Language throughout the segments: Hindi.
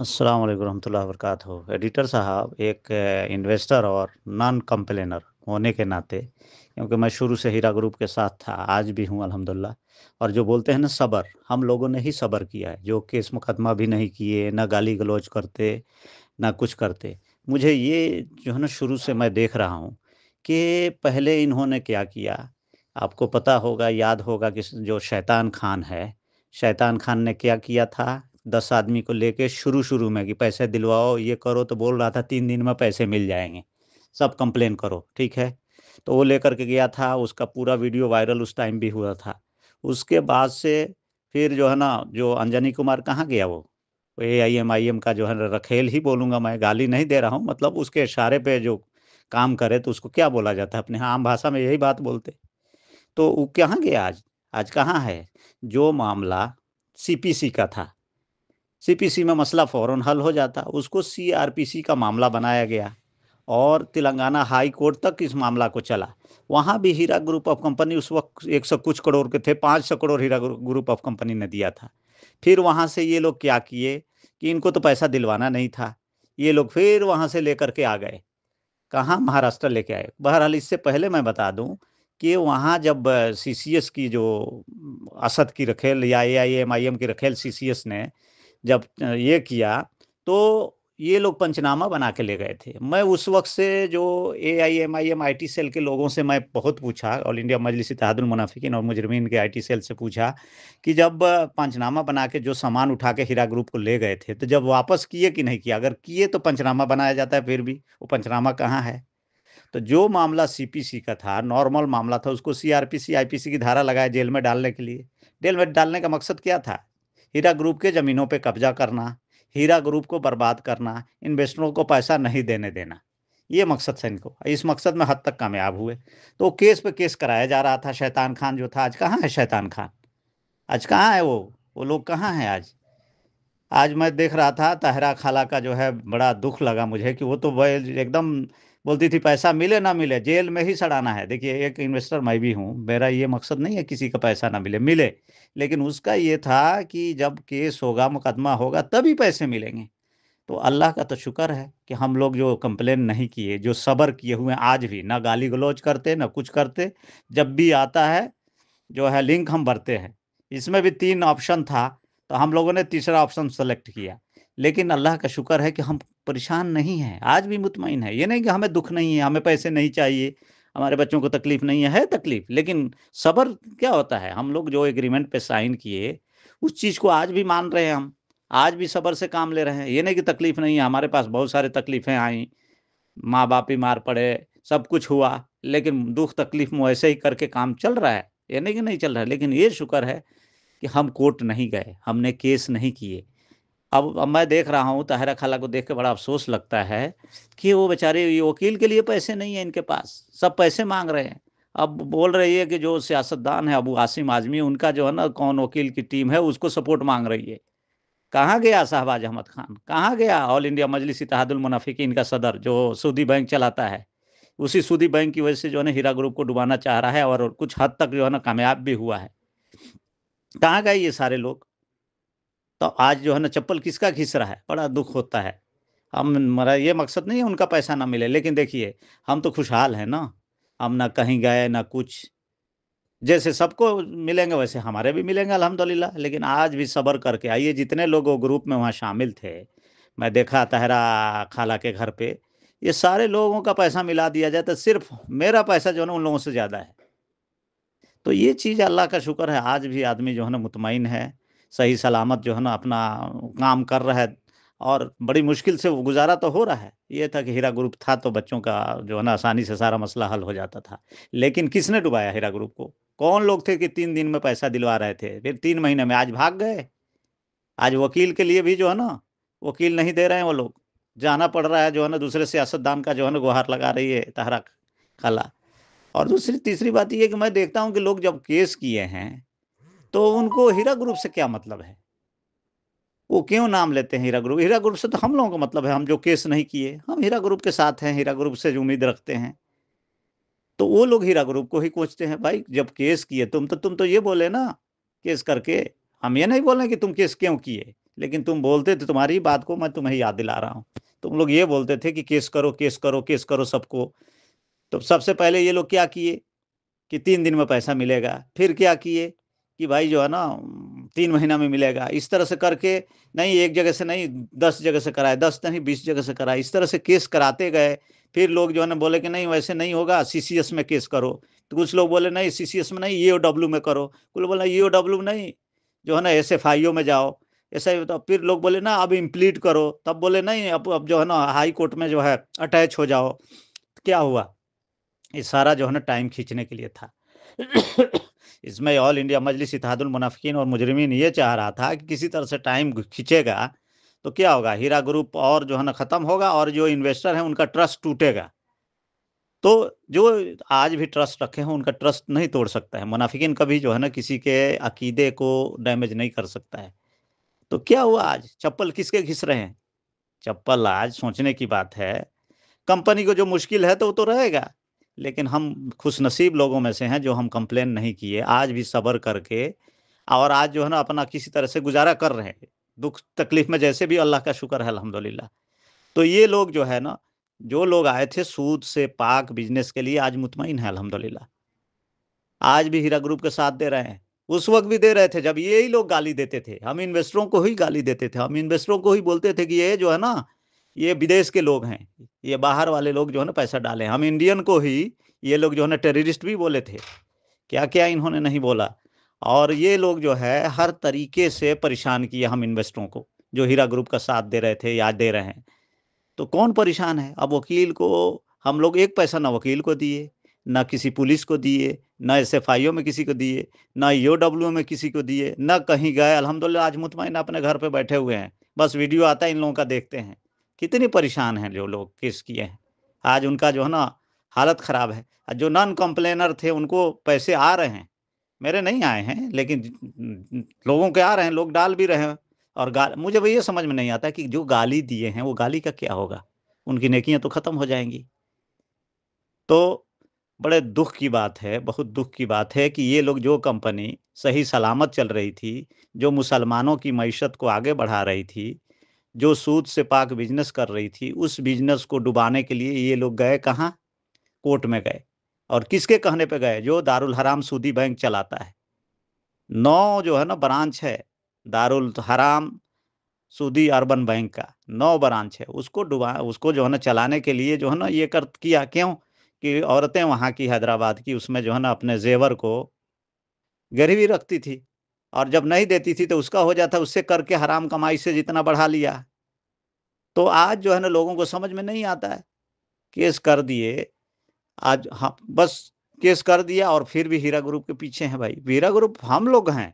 अस्सलाम वालेकुम रहमतुल्लाहि व बरकातहू। एडिटर साहब, एक इन्वेस्टर और नॉन कंप्लेनर होने के नाते, क्योंकि मैं शुरू से हीरा ग्रुप के साथ था, आज भी हूँ अल्हम्दुलिल्लाह। और जो बोलते हैं ना सब्र, हम लोगों ने ही सब्र किया है, जो केस मुकदमा भी नहीं किए, ना गाली गलौज करते, ना कुछ करते। मुझे ये जो है ना शुरू से मैं देख रहा हूँ कि पहले इन्होंने क्या किया। आपको पता होगा, याद होगा कि जो शैतान खान है, शैतान खान ने क्या किया था। 10 आदमी को लेके शुरू-शुरू में कि पैसे दिलवाओ, ये करो, तो बोल रहा था 3 दिन में पैसे मिल जाएँगे, सब कंप्लेन करो, ठीक है? तो वो लेकर के गया था, उसका पूरा वीडियो वायरल उस टाइम भी हुआ था। उसके बाद से फिर जो है ना, जो अंजनी कुमार कहाँ गया वो? एआईएम-आईएम का जो है ना रखेल ही बोलूँगा मैं, गाली नहीं दे रहा हूँ, मतलब उसके इशारे पे जो काम करे तो उसको क्या बोला जाता है? अपने यहाँ आम भाषा में यही बात बोलते। तो वो कहाँ गया आज? आज कहाँ है? जो मामला सीपीसी का था, सीपीसी में मसला फ़ौरन हल हो जाता, उसको सीआरपीसी का मामला बनाया गया और तेलंगाना हाई कोर्ट तक इस मामला को चला। वहाँ भी हीरा ग्रुप ऑफ कंपनी उस वक़्त 100 कुछ करोड़ के थे, 500 करोड़ हीरा ग्रुप ऑफ कंपनी ने दिया था। फिर वहाँ से ये लोग क्या किए कि इनको तो पैसा दिलवाना नहीं था, ये लोग फिर वहाँ से लेकर के आ गए। कहाँ? महाराष्ट्र लेके आए। बहरहाल इससे पहले मैं बता दूँ कि वहाँ जब सीसीएस की जो असद की रखेल या एआईएम-आईएम की रखेल सीसीएस ने जब ये किया, तो ये लोग पंचनामा बना के ले गए थे। मैं उस वक़्त से जो एआईएम-आईएम आईटी सेल के लोगों से मैं बहुत पूछा, ऑल इंडिया मजलिस इत्तेहादुल मुनाफ़िकीन और मुजरिमीन के आईटी सेल से पूछा कि जब पंचनामा बना के जो सामान उठा के हीरा ग्रुप को ले गए थे, तो जब वापस किए कि नहीं किया? अगर किए तो पंचनामा बनाया जाता है फिर भी, वो पंचनामा कहाँ है? तो जो मामला सीपीसी का था, नॉर्मल मामला था, उसको सीआरपीसी, आईपीसी की धारा लगाए जेल में डालने के लिए। जेल में डालने का मकसद क्या था? हीरा ग्रुप के ज़मीनों पे कब्ज़ा करना, हीरा ग्रुप को बर्बाद करना, इन्वेस्टरों को पैसा नहीं देने देना। ये मकसद था इनको। इस मकसद में हद तक कामयाब हुए। तो केस पे केस कराया जा रहा था। शैतान खान जो था, आज कहाँ है शैतान खान? आज कहाँ है वो? वो लोग कहाँ हैं आज? आज मैं देख रहा था ताहिरा खाला का जो है, बड़ा दुःख लगा मुझे कि वो तो एकदम बोलती थी पैसा मिले ना मिले, जेल में ही सड़ाना है। देखिए, एक इन्वेस्टर मैं भी हूँ, मेरा ये मकसद नहीं है किसी का पैसा ना मिले, मिले। लेकिन उसका ये था कि जब केस होगा, मुकदमा होगा तभी पैसे मिलेंगे। तो अल्लाह का तो शुक्र है कि हम लोग जो कंप्लेन नहीं किए, जो सब्र किए हुए हैं आज भी, ना गाली-गलौज करते, ना कुछ करते। जब भी आता है जो है लिंक हम भरते हैं। इसमें भी 3 ऑप्शन था, तो हम लोगों ने तीसरा ऑप्शन सेलेक्ट किया। लेकिन अल्लाह का शुक्र है कि हम परेशान नहीं हैं, आज भी मुतमईन हैं। ये नहीं कि हमें दुःख नहीं है, हमें पैसे नहीं चाहिए, हमारे बच्चों को तकलीफ़ नहीं है तकलीफ़, लेकिन सब्र क्या होता है? हम लोग जो एग्रीमेंट पे साइन किए, उस चीज़ को आज भी मान रहे हैं हम। आज भी सब्र से काम ले रहे हैं। ये नहीं कि तकलीफ़ नहीं है, हमारे पास बहुत सारी तकलीफ़ें आईं, माँ-बाप बीमार पड़े, सब कुछ हुआ, लेकिन दुःख तकलीफ़ में वैसे ही करके काम चल रहा है। ये नहीं कि नहीं चल रहा है, लेकिन ये शुक्र है कि हम कोर्ट नहीं गए, हमने केस नहीं किए। अब मैं देख रहा हूँ, ताहिरा खाला को देख के बड़ा अफ़सोस लगता है कि वो बेचारे, ये वकील के लिए पैसे नहीं हैं इनके पास, सब पैसे माँग रहे हैं। अब बोल रही है कि जो सियासतदान है अबू आसिम आज़मी, उनका जो है ना कौन वकील की टीम है, उसको सपोर्ट माँग रही है। कहाँ गया शहबाज अहमद खान? कहाँ गया ऑल इंडिया मजलिस इत्तेहादुल मुनाफ़िकीन का सदर, जो सूदी बैंक चलाता है? उसी सूदी बैंक की वजह से जो है ना हीरा ग्रुप को डुबाना चाह रहा है और कुछ हद तक जो है ना कामयाब भी हुआ है। कहाँ गए ये सारे लोग? तो आज जो है ना चप्पल किसका घिस रहा है? बड़ा दुःख होता है। हम मेरा ये मकसद नहीं है उनका पैसा ना मिले, लेकिन देखिए, हम तो खुशहाल हैं ना। हम ना कहीं गए ना कुछ। जैसे सबको मिलेंगे वैसे हमारे भी मिलेंगे अल्हम्दुलिल्लाह, लेकिन आज भी सब्र करके आइए। जितने लोग वो ग्रुप में वहाँ शामिल थे, मैं देखा ताहिरा खाला के घर पे, ये सारे लोगों का पैसा मिला दिया जाए तो सिर्फ़ मेरा पैसा जो है ना उन लोगों से ज़्यादा है। तो ये चीज़ अल्लाह का शुक्र है, आज भी आदमी जो है ना मुतमईन है, सही सलामत जो है ना अपना काम कर रहा है और बड़ी मुश्किल से वो गुज़ारा तो हो रहा है। ये था कि हीरा ग्रुप था तो बच्चों का जो है ना आसानी से सारा मसला हल हो जाता था। लेकिन किसने डुबाया हीरा ग्रुप को? कौन लोग थे कि 3 दिन में पैसा दिलवा रहे थे, फिर 3 महीने में आज भाग गए। आज वकील के लिए भी जो है ना, वकील नहीं दे रहे हैं वो लोग। जाना पड़ रहा है जो है ना दूसरे सियासतदान का जो है ना गुहार लगा रही है ताहरा खाला। और दूसरी तीसरी बात ये है कि मैं देखता हूँ कि लोग जब केस किए हैं, तो उनको हीरा ग्रुप से क्या मतलब है? वो क्यों नाम लेते हैं हीरा ग्रुप? हीरा ग्रुप से तो हम लोगों का मतलब है, हम जो केस नहीं किए, हम हीरा ग्रुप के साथ हैं, हीरा ग्रुप से जो उम्मीद रखते हैं। तो वो लोग हीरा ग्रुप को ही कोसते हैं। भाई जब केस किए तुम तो ये बोले ना केस करके, हम ये नहीं बोल रहे कि तुम केस क्यों किए? लेकिन तुम बोलते थे, तुम्हारी बात को मैं तुम्हें याद दिला रहा हूँ, तुम लोग ये बोलते थे कि केस करो, केस करो, केस करो सबको। तो सबसे पहले ये लोग क्या किए कि 3 दिन में पैसा मिलेगा, फिर क्या किए कि भाई जो है ना 3 महीना में मिलेगा, इस तरह से करके नहीं, एक जगह से नहीं 10 जगह से कराए, 10 नहीं 20 जगह से कराए, इस तरह से केस कराते गए। फिर लोग जो है ना बोले कि नहीं वैसे नहीं होगा, सीसीएस में केस करो। तो कुछ लोग बोले नहीं सीसीएस में नहीं, ईओडब्ल्यू में करो। कुछ बोला ईओडब्ल्यू नहीं, जो है ना एसएफआईओ में जाओ। ऐसा ही तो फिर लोग बोले ना अब इम्प्लीट करो, तब बोले नहीं अब जो है ना हाई कोर्ट में जो है अटैच हो जाओ। क्या हुआ, ये सारा जो है ना टाइम खींचने के लिए था। इसमें ऑल इंडिया मजलिस इत्तेहादुल मुनाफिकीन और मुजरिमीन ये चाह रहा था कि किसी तरह से टाइम खींचेगा तो क्या होगा, हीरा ग्रुप और जो है ना ख़त्म होगा और जो इन्वेस्टर हैं उनका ट्रस्ट टूटेगा। तो जो आज भी ट्रस्ट रखे हैं उनका ट्रस्ट नहीं तोड़ सकता है। मुनाफिकीन कभी जो है ना किसी के अकीदे को डैमेज नहीं कर सकता है। तो क्या हुआ, आज चप्पल किसके घिस रहे हैं? चप्पल आज सोचने की बात है, कंपनी को जो मुश्किल है तो वो तो रहेगा, लेकिन हम खुशनसीब लोगों में से हैं जो हम कंप्लेन नहीं किए, आज भी सब्र करके और आज जो है ना अपना किसी तरह से गुजारा कर रहे हैं। दुख तकलीफ में जैसे भी अल्लाह का शुक्र है अल्हम्दुलिल्लाह। तो ये लोग जो है ना, जो लोग आए थे सूद से पाक बिजनेस के लिए, आज मुतमईन है अल्हम्दुलिल्लाह। आज भी हीरा ग्रुप के साथ दे रहे हैं। उस वक्त भी दे रहे थे जब यही लोग गाली देते थे, हम इन्वेस्टरों को ही गाली देते थे, हम इन्वेस्टरों को ही बोलते थे कि ये जो है ना ये विदेश के लोग हैं, ये बाहर वाले लोग जो है ना पैसा डाले, हम इंडियन को ही ये लोग जो है ना टेररिस्ट भी बोले थे। क्या क्या इन्होंने नहीं बोला। और ये लोग जो है हर तरीके से परेशान किए हम इन्वेस्टरों को, जो हीरा ग्रुप का साथ दे रहे थे या दे रहे हैं। तो कौन परेशान है? अब वकील को हम लोग एक पैसा ना वकील को दिए, ना किसी पुलिस को दिए, ना एसएफआईओ में किसी को दिए, ना ईओडब्ल्यू में किसी को दिए, ना कहीं गए। अल्हम्दुलिल्लाह आज मुतमईन अपने घर पे बैठे हुए हैं, बस वीडियो आता है इन लोगों का देखते हैं। कितनी परेशान हैं जो लोग केस किए हैं, आज उनका जो है ना हालत ख़राब है। जो नॉन कंप्लेनर थे उनको पैसे आ रहे हैं, मेरे नहीं आए हैं, लेकिन लोगों के आ रहे हैं, लोग डाल भी रहे हैं। और गा मुझे वो ये समझ में नहीं आता कि जो गाली दिए हैं, वो गाली का क्या होगा? उनकी नेकियाँ तो ख़त्म हो जाएँगी। तो बड़े दुःख की बात है, बहुत दुःख की बात है कि ये लोग जो कंपनी सही सलामत चल रही थी, जो मुसलमानों की मईशत को आगे बढ़ा रही थी, जो सूद से पाक बिज़नेस कर रही थी, उस बिज़नेस को डुबाने के लिए ये लोग गए कहाँ? कोर्ट में गए। और किसके कहने पे गए? जो दारुल हराम सूदी बैंक चलाता है। 9 जो है ना ब्रांच है, दारुल हराम सूदी अर्बन बैंक का 9 ब्रांच है, उसको जो है ना चलाने के लिए जो है ना ये कर किया क्यों? कि औरतें वहाँ की हैदराबाद की उसमें जो है ना अपने ज़ेवर को गिरवी रखती थी और जब नहीं देती थी तो उसका हो जाता, उससे करके हराम कमाई से जितना बढ़ा लिया। तो आज जो है ना लोगों को समझ में नहीं आता है, केस कर दिए, आज हाँ, बस केस कर दिया और फिर भी हीरा ग्रुप के पीछे हैं भाई। हीरा ग्रुप हम लोग हैं,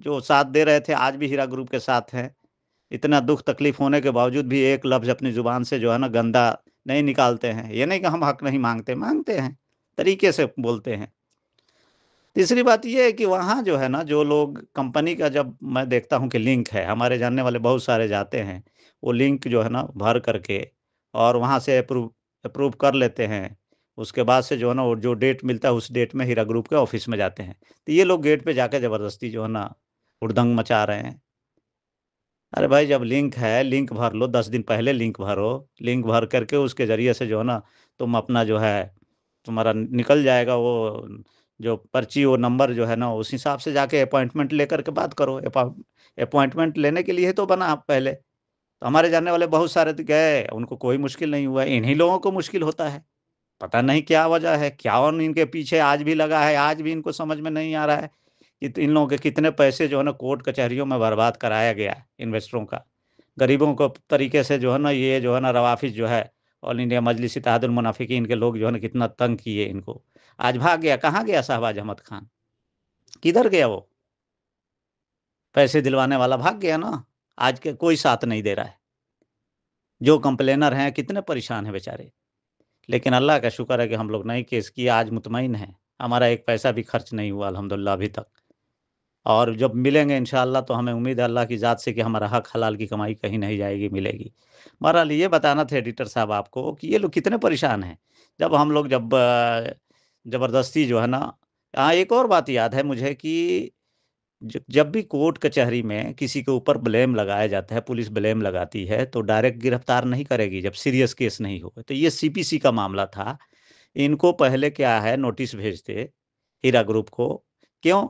जो साथ दे रहे थे, आज भी हीरा ग्रुप के साथ हैं। इतना दुःख तकलीफ़ होने के बावजूद भी एक लफ़्ज़ अपनी ज़ुबान से जो है ना गंदा नहीं निकालते हैं। ये नहीं कि हम हक नहीं माँगते, माँगते हैं, तरीके से बोलते हैं। तीसरी बात ये है कि वहाँ जो है ना जो लोग कंपनी का, जब मैं देखता हूँ कि लिंक है, हमारे जानने वाले बहुत सारे जाते हैं, वो लिंक जो है ना भर करके और वहाँ से अप्रूव अप्रूव कर लेते हैं। उसके बाद से जो है ना वो जो डेट मिलता है उस डेट में हीरा ग्रुप के ऑफ़िस में जाते हैं। तो ये लोग गेट पे जाके ज़बरदस्ती जो है ना हुड़दंग मचा रहे हैं। अरे भाई जब लिंक है, लिंक भर लो, 10 दिन पहले लिंक भरो, लिंक भर करके उसके ज़रिए से जो है ना तुम अपना जो है, तुम्हारा निकल जाएगा वो जो पर्ची, वो नंबर जो है ना उस हिसाब से जाके अपॉइंटमेंट लेकर के बात करो। अपॉइंटमेंट लेने के लिए ही तो बना पहले। तो हमारे जानने वाले बहुत सारे तो गए, उनको कोई मुश्किल नहीं हुआ, इन्हीं लोगों को मुश्किल होता है। पता नहीं क्या वजह है, क्या और इनके पीछे आज भी लगा है, आज भी इनको समझ में नहीं आ रहा है कि इन लोगों के कितने पैसे जो है ना कोर्ट कचहरियों में बर्बाद कराया गया है इन्वेस्टरों का। गरीबों को तरीके से जो है ना ये जो है ना रवाफ़िज़ जो है, ऑल इंडिया मजलिस इत्तेहादुल मुनाफ़िकीन के लोग जो है ना कितना तंग किए इनको। आज भाग गया, कहाँ गया शहबाज अहमद खान? किधर गया वो? पैसे दिलवाने वाला भाग गया ना, आज के कोई साथ नहीं दे रहा है। जो कंप्लेनर हैं कितने परेशान हैं बेचारे। लेकिन अल्लाह का शुक्र है कि हम लोग नहीं केस किए, आज मुतमईन हैं। हमारा एक पैसा भी खर्च नहीं हुआ अल्हम्दुलिल्लाह अभी तक। और जब मिलेंगे इंशाअल्लाह तो हमें उम्मीद है अल्लाह की ज़ात से कि हमारा हक हलाल की कमाई कहीं नहीं जाएगी, मिलेगी। बहरहाल ये बताना था एडिटर साहब आपको कि ये लोग कितने परेशान हैं। जब हम लोग जब ज़बरदस्ती जो है ना, हाँ, एक और बात याद है मुझे कि जब भी कोर्ट कचहरी में किसी के ऊपर ब्लेम लगाया जाता है, पुलिस ब्लेम लगाती है, तो डायरेक्ट गिरफ्तार नहीं करेगी जब सीरियस केस नहीं हो। तो ये सीपीसी का मामला था। इनको पहले क्या है, नोटिस भेजते हीरा ग्रुप को। क्यों?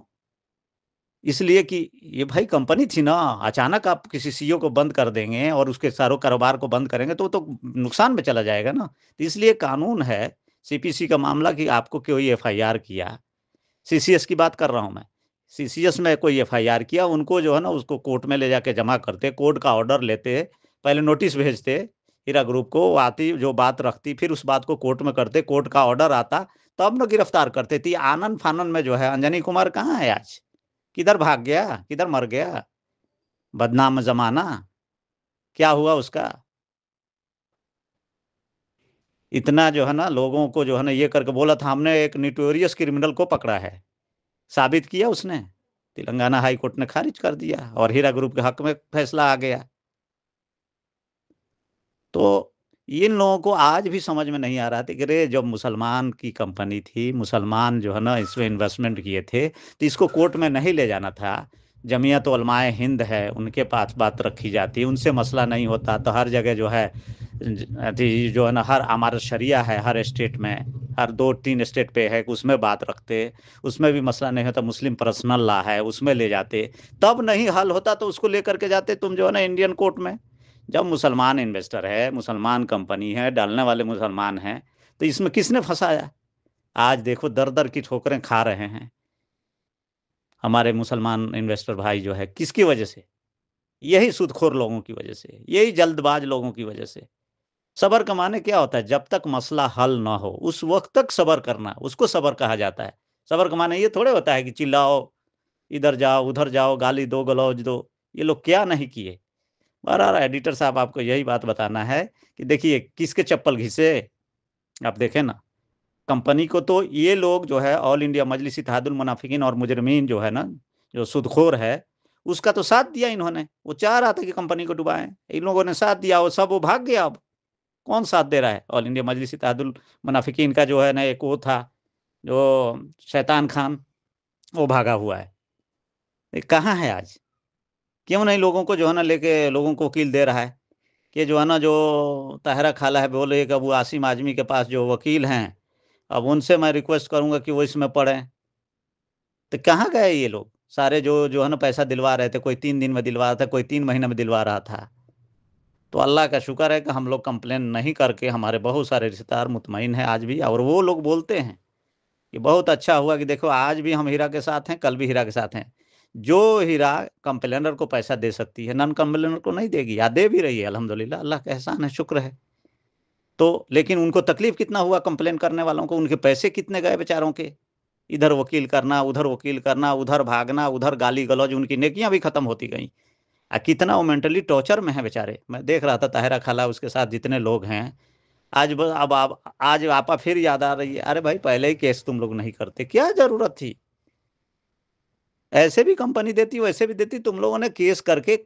इसलिए कि ये भाई कंपनी थी ना, अचानक आप किसी सीईओ को बंद कर देंगे और उसके सारों कारोबार को बंद करेंगे तो नुकसान में चला जाएगा ना। तो इसलिए कानून है सीपीसी का मामला कि आपको कोई एफआईआर किया, सीसीएस की बात कर रहा हूँ मैं। सीसीएस में कोई एफआईआर किया, उनको जो है ना उसको कोर्ट में ले जाके जमा करते, कोर्ट का ऑर्डर लेते, पहले नोटिस भेजते हीरा ग्रुप को, वो आती जो बात रखती, फिर उस बात को कोर्ट में करते, कोर्ट का ऑर्डर आता, तब न गिरफ्तार करते थी। आनन फानन में जो है अंजनी कुमार कहाँ है आज? किधर भाग गया? किधर मर गया? बदनाम जमाना, क्या हुआ उसका? इतना जो है ना लोगों को जो है ना ये करके बोला था हमने एक नोटोरियस क्रिमिनल को पकड़ा है, साबित किया उसने। तेलंगाना हाई कोर्ट ने खारिज कर दिया और हीरा ग्रुप के हक में फैसला आ गया। तो इन लोगों को आज भी समझ में नहीं आ रहा था कि अरे जब मुसलमान की कंपनी थी, मुसलमान जो है ना इसमें इन्वेस्टमेंट किए थे, तो इसको कोर्ट में नहीं ले जाना था। जमीयत उलमाए हिंद है, उनके पास बात रखी जाती, उनसे मसला नहीं होता। तो हर जगह जो है जो है ना, हर हमारा शरिया है हर स्टेट में, हर 2-3 स्टेट पे है, उसमें बात रखते, उसमें भी मसला नहीं होता। मुस्लिम पर्सनल लॉ है, उसमें ले जाते। तब नहीं हल होता तो उसको लेकर के जाते तुम जो है ना इंडियन कोर्ट में। जब मुसलमान इन्वेस्टर है, मुसलमान कंपनी है, डालने वाले मुसलमान हैं, तो इसमें किसने फंसाया? आज देखो दर दर की ठोकरें खा रहे हैं हमारे मुसलमान इन्वेस्टर भाई जो है। किसकी वजह से? यही सूदखोर लोगों की वजह से, यही जल्दबाज लोगों की वजह से। सबर का माने क्या होता है? जब तक मसला हल ना हो उस वक्त तक सबर करना, उसको सबर कहा जाता है। सबर का माने ये थोड़े होता है कि चिल्लाओ, इधर जाओ उधर जाओ, गाली दो गलौज दो। ये लोग क्या नहीं किए। बहरहाल एडिटर साहब आपको यही बात बताना है कि देखिए किसके चप्पल घिसे। आप देखें ना, कंपनी को तो ये लोग जो है ऑल इंडिया मजलिस इत्तेहादुल मुनाफिकीन और मुजरिमीन जो है ना, जो सुदखोर है, उसका तो साथ दिया इन्होंने। वो चाह रहा था कि कंपनी को डुबाएं, इन लोगों ने साथ दिया, वो सब वो भाग गया। अब कौन साथ दे रहा है? ऑल इंडिया मजलिस इत्तेहादुल मुनाफिकीन का जो है ना एक वो था, जो शैतान खान, वो भागा हुआ है। ये कहाँ है आज? क्यों नहीं लोगों को जो है ना लेके लोगों को वकील दे रहा है कि जो है ना, जो ताहिरा खाला है बोले कि अबू आसिम आजमी के पास जो वकील हैं, अब उनसे मैं रिक्वेस्ट करूँगा कि वो इसमें पढ़ें। तो कहाँ गए ये लोग सारे जो जो है ना पैसा दिलवा रहे थे? कोई 3 दिन में दिलवा रहा था, कोई 3 महीने में दिलवा रहा था। तो अल्लाह का शुक्र है कि हम लोग कंप्लेन नहीं करके, हमारे बहुत सारे रिश्तेदार मुतमईन हैं आज भी, और वो लोग बोलते हैं कि बहुत अच्छा हुआ कि देखो आज भी हम हीरा के साथ हैं, कल भी हीरा के साथ हैं। जो हीरा कंप्लेनर को पैसा दे सकती है, नॉन कंप्लेनर को नहीं देगी, या दे भी रही है। अल्हम्दुलिल्लाह, अल्लाह का एहसान है, शुक्र है। तो लेकिन उनको तकलीफ कितना हुआ कंप्लेन करने वालों को, उनके पैसे कितने गए बेचारों के। इधर वकील करना, उधर वकील करना, उधर भागना, उधर गाली-गलौज, उनकी नेकियाँ भी खत्म होती गईं। कितना वो मेंटली टॉर्चर में हैं बेचारे। मैं देख रहा था ताहिरा खाला, उसके साथ जितने लोग हैं, आज ब अब आप आज आपा फिर याद आ रही है। अरे भाई पहले ही केस तुम लोग नहीं करते, क्या ज़रूरत थी? ऐसे भी कंपनी देती, वैसे भी देती, तुम लोगों ने केस करके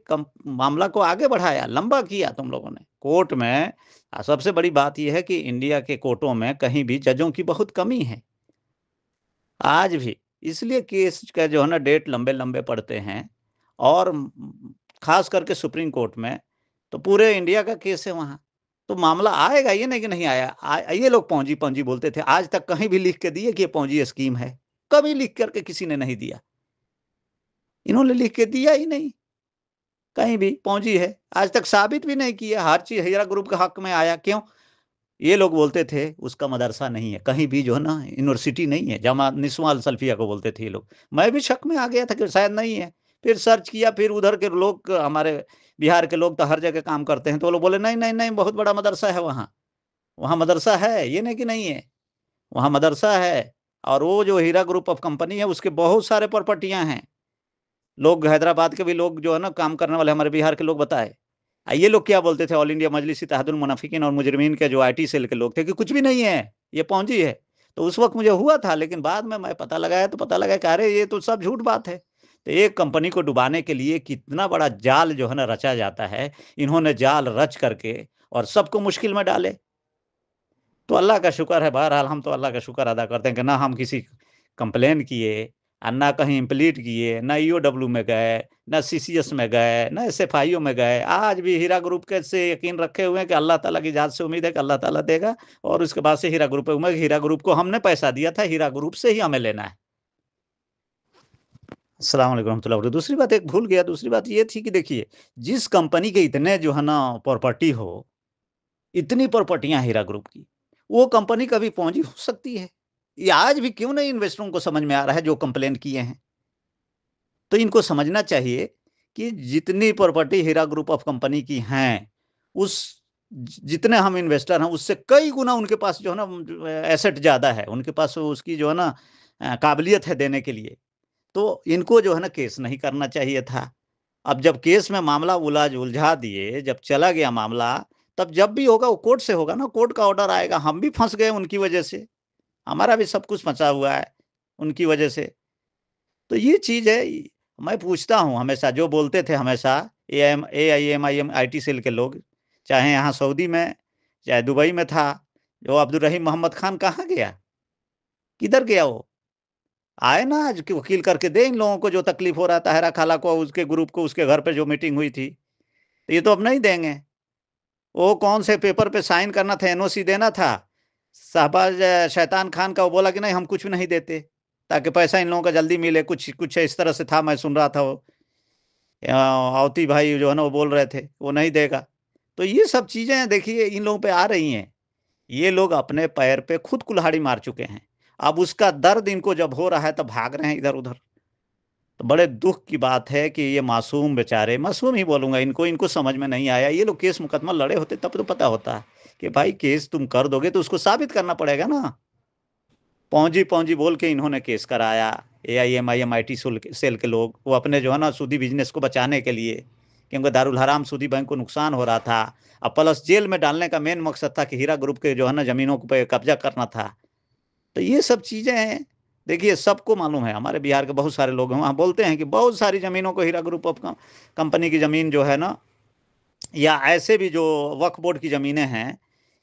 मामला को आगे बढ़ाया, लंबा किया तुम लोगों ने कोर्ट में। सबसे बड़ी बात यह है कि इंडिया के कोर्टों में कहीं भी जजों की बहुत कमी है आज भी। इसलिए केस का जो है ना डेट लंबे-लंबे पड़ते हैं। और खास करके सुप्रीम कोर्ट में तो पूरे इंडिया का केस है वहाँ। तो मामला आएगा, ये नहीं कि नहीं आया। ये लोग पौंजी-पौंजी बोलते थे, आज तक कहीं भी लिख के दिए कि ये पौंजी स्कीम है? कभी लिख कर के किसी ने नहीं दिया। इन्होंने लिख के दिया ही नहीं, कहीं भी पौंजी है। आज तक साबित भी नहीं किया, हर चीज़ हीरा ग्रुप के हक में आया। क्यों? ये लोग बोलते थे उसका मदरसा नहीं है, कहीं भी जो है ना यूनिवर्सिटी नहीं है, जमा निस्वां अल सल्फिया को बोलते थे ये लोग। मैं भी शक में आ गया था कि शायद नहीं है। फिर सर्च किया, फिर उधर के लोग, हमारे बिहार के लोग तो हर जगह काम करते हैं, तो वो लोग बोले नहीं, नहीं, नहीं, बहुत बड़ा मदरसा है वहाँ। वहाँ मदरसा है, ये नहीं कि नहीं है, वहाँ मदरसा है। और वो जो हीरा ग्रुप ऑफ कंपनी है उसके बहुत सारे प्रॉपर्टियाँ हैं। लोग हैदराबाद के भी लोग जो है ना काम करने वाले हमारे बिहार के लोग बताए। ये लोग क्या बोलते थे ऑल इंडिया मजलिस इत्तेहादुल मुनाफिकीन और मुजरिमीन के जो आईटी सेल के लोग थे कि कुछ भी नहीं है, ये पूँजी है। तो उस वक़्त मुझे हुआ था, लेकिन बाद में मैं पता लगाया तो पता लगा कि अरे ये तो सब झूठ बात है। तो एक कंपनी को डुबाने के लिए कितना बड़ा जाल जो है ना रचा जाता है। इन्होंने जाल रच करके और सबको मुश्किल में डाले। तो अल्लाह का शुक्र है, बहरहाल हम तो अल्लाह का शुक्र अदा करते हैं कि ना हम किसी कंप्लेन किए, और ना कहीं इम्प्लीट किए, ना ईओडब्ल्यू में गए, ना सीसीएस में गए, ना एसएफआईओ में गए। आज भी हीरा ग्रुप के से यकीन रखे हुए हैं कि अल्लाह ताला की ज़ात से उम्मीद है कि अल्लाह ताला देगा, और उसके बाद से हीरा ग्रुप पे उम्मीद, हीरा ग्रुप को हमने पैसा दिया था, हीरा ग्रुप से ही हमें लेना है। अस्सलाम वालेकुम रहमतुल्लाहि व बरकातहू। दूसरी बात एक भूल गया, दूसरी बात ये थी कि देखिए, जिस कंपनी के इतने जो है ना प्रॉपर्टी हो, इतनी प्रॉपर्टियाँ हीरा ग्रुप की, वो कंपनी कभी पौंजी हो सकती है? ये आज भी क्यों नहीं इन्वेस्टरों को समझ में आ रहा है जो कंप्लेंट किए हैं? तो इनको समझना चाहिए कि जितनी property Hira group of company की हैं, उस जितने हम इन्वेस्टर हैं, उससे कई गुना उनके पास जो है ना एसेट ज़्यादा है, उनके पास उसकी जो है ना काबिलियत है देने के लिए। तो इनको जो है ना केस नहीं करना चाहिए था। अब जब केस में मामला उलझा दिए, जब चला गया मामला, तब जब भी होगा वो कोर्ट से होगा ना, कोर्ट का ऑर्डर आएगा। हम भी फँस गए उनकी वजह से, हमारा भी सब कुछ फँसा हुआ है उनकी वजह से। तो ये चीज़ है, मैं पूछता हूँ हमेशा, जो बोलते थे हमेशा एआईएमआईएम आईटी सेल के लोग, चाहे यहाँ सऊदी में, चाहे दुबई में था, जो अब्दुल रहीम मोहम्मद खान कहाँ गया? किधर गया वो? आए ना आज कि वकील करके दे इन लोगों को जो तकलीफ हो रहा है, ताहिरा खाला को, उसके ग्रुप को, उसके घर पे जो मीटिंग हुई थी। तो ये तो अब नहीं देंगे। वो कौन से पेपर पे साइन करना था, एनओसी देना था। शहबाज शैतान खान का वो बोला कि नहीं हम कुछ भी नहीं देते, ताकि पैसा इन लोगों का जल्दी मिले, कुछ कुछ इस तरह से था, मैं सुन रहा था वो। अवती भाई जो है ना वो बोल रहे थे, वो नहीं देगा। तो ये सब चीज़ें देखिए इन लोगों पे आ रही हैं। ये लोग अपने पैर पे खुद कुल्हाड़ी मार चुके हैं। अब उसका दर्द इनको जब हो रहा है तब भाग रहे हैं इधर-उधर। तो बड़े दुःख की बात है कि ये मासूम बेचारे, मासूम ही बोलूँगा इनको, इनको समझ में नहीं आया। ये लोग केस मुकदमा लड़े होते तब तो पता होता कि भाई केस तुम कर दोगे तो उसको साबित करना पड़ेगा ना। पौंजी-पौंजी बोल के इन्होंने केस कराया। एआईएमआईएम आईटी सेल के लोग, वो अपने जो है ना सूदी बिज़नेस को बचाने के लिए, क्योंकि दारुल हराम सूदी बैंक को नुकसान हो रहा था। अब प्लस जेल में डालने का मेन मकसद था कि हीरा ग्रुप के जो है ना ज़मीनों पे कब्ज़ा करना था। तो ये सब चीज़ें हैं। देखिए सबको मालूम है, हमारे बिहार के बहुत सारे लोग हैं, वहाँ बोलते हैं कि बहुत सारी ज़मीनों को हीरा ग्रुप ऑफ कंपनी की ज़मीन जो है ना, या ऐसे भी जो वक्फ बोर्ड की ज़मीनें हैं,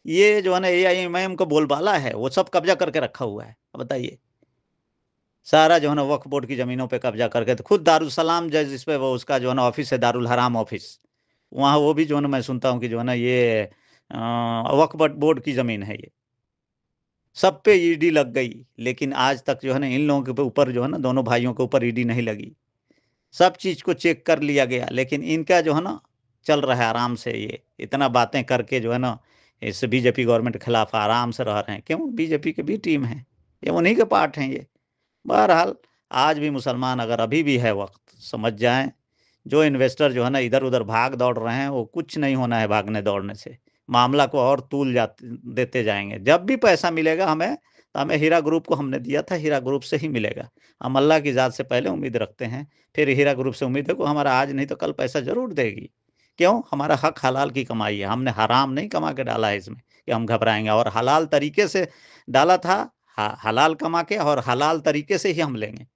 ये जो है ना एआईएमआईएम का बोलबाला है, वो सब कब्ज़ा करके रखा हुआ है। अब बताइए, सारा जो है ना वक्फ बोर्ड की ज़मीनों पे कब्ज़ा करके, तो खुद दारुल सलाम जिस पे वो उसका जो है ना ऑफ़िस है, दारुल हराम ऑफ़िस, वहाँ वो भी जो है ना मैं सुनता हूँ कि जो है ना ये वक्फ बोर्ड की ज़मीन है ये। सब पे ईडी लग गई, लेकिन आज तक जो है ना इन लोगों के ऊपर जो है ना दोनों भाइयों के ऊपर ईडी नहीं लगी। सब चीज़ को चेक कर लिया गया, लेकिन इनका जो है ना चल रहा है आराम से, ये इतना बातें करके जो है ना इस बीजेपी गवर्नमेंट के खिलाफ आराम से रह रहे हैं। क्यों? बीजेपी की भी टीम है, ये उन्हीं के पार्ट हैं ये। बहरहाल आज भी मुसलमान, अगर अभी भी है वक़्त, समझ जाएँ, जो इन्वेस्टर जो है ना इधर-उधर भाग दौड़ रहे हैं, वो कुछ नहीं होना है भागने दौड़ने से। मामला को और तूल देते जाएँगे। जब भी पैसा मिलेगा हमें, तो हमें हीरा ग्रुप को हमने दिया था, हीरा ग्रुप से ही मिलेगा। हम अल्लाह की ज़ात से पहले उम्मीद रखते हैं, फिर हीरा ग्रुप से उम्मीद है कि हमारा आज नहीं तो कल पैसा ज़रूर देगी। क्यों? हमारा हक हलाल की कमाई है, हमने हराम नहीं कमा के डाला है इसमें कि हम घबराएँगे, और हलाल तरीके से डाला था, हलाल कमा के और हलाल तरीके से ही हम लेंगे।